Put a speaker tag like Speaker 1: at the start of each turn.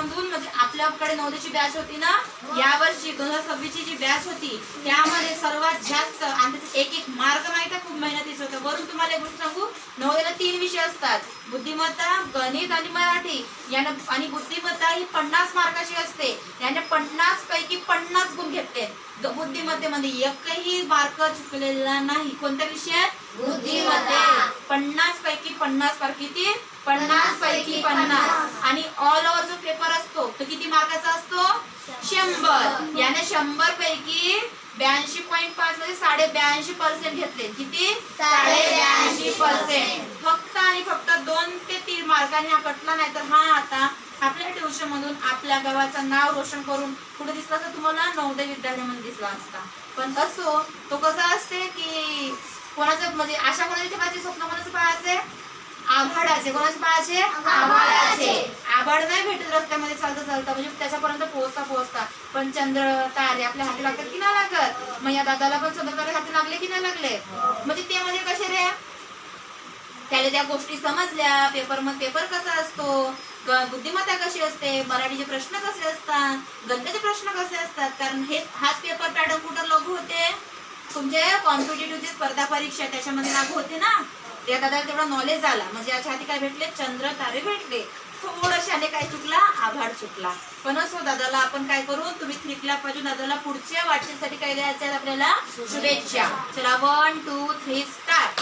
Speaker 1: वर्षामधून म्हणजे आपल्याकडे नवोदयची बॅच होती ना, यावर्षी 2026 ची जी बॅच होती त्यामध्ये सर्वात जास्त आणि एक मार्क नाही का खूप मेहनतीचं होतं. वरून तुम्हाला एक गोष्ट सांगू, नवोदयला 3 विषय असतात, बुद्धिमत्ता, गणित आणि मराठी. यानं आणि बुद्धिमत्ता ही 50 मार्काची असते. याने 50 पैकी 50 गुण घेतले. बुद्धिमत्तेमध्ये एकही मार्क चुकलेला नाही. कोणत्या विषयात? बुद्धिमत्ता. 50 पैकी 50 मार्क. किती? 50 पैकी 50. आणि ऑल ओव्हर जो पेपर असतो तो किती मार्काचा असतो? 100. याने 100 पैकी 82.5 म्हणजे 82.5% घेतले. किती? 82%. फक्त आणि फक्त 2 ते 3 मार्कांनी हा कटला. नाही तर हा आता आपल्या ट्युशन मधून आपल्या गावाचं नाव रोशन करून कुठे दिसला असता तुम्हाला? नवोदय विद्यालयामध्ये दिसला असता. पण असो, तो कसा असते की कोणाचं म्हणजे अशा कोणाच्या पाहिजे स्वप्न, कोणाचं पाहायचे? आभाडाचे. कोणाचे पाहायचे? आभाडाचे. आभाड नाही भेटत रस्त्यामध्ये चालता चालता म्हणजे त्याच्यापर्यंत पोहोचता. पण चंद्र तारे आपल्या हाती लागतात की नाही लागत? मग या दादाला पण चंद्र तारे हाती लागले की नाही लागले? म्हणजे ते म्हणजे कसे रे, त्याला त्या गोष्टी समजल्या. पेपर कसा असतो, बुद्धिमत्ता कशी असते, मराठीचे प्रश्न कसे असतात, गणिताचे प्रश्न कसे असतात. कारण हाच पेपर पॅटर्न कुठं लागू होते? तुमचे कॉम्पिटेटिव्हची स्पर्धा परीक्षा त्याच्यामध्ये लागू होते ना. त्या दादाला तेवढा नॉलेज आला म्हणजे याच्या हाती काय भेटले? चंद्र तारे भेटले. थोडशाने काय चुकला? आभाड चुकला. पण असो, दादाला आपण काय करू, तुम्ही 3 क्लास पाहिजे. दादाला पुढच्या वाटचालीसाठी काय द्यायचं आहे आपल्याला? शुभेच्छा. चला 1 2 3 स्टार्ट.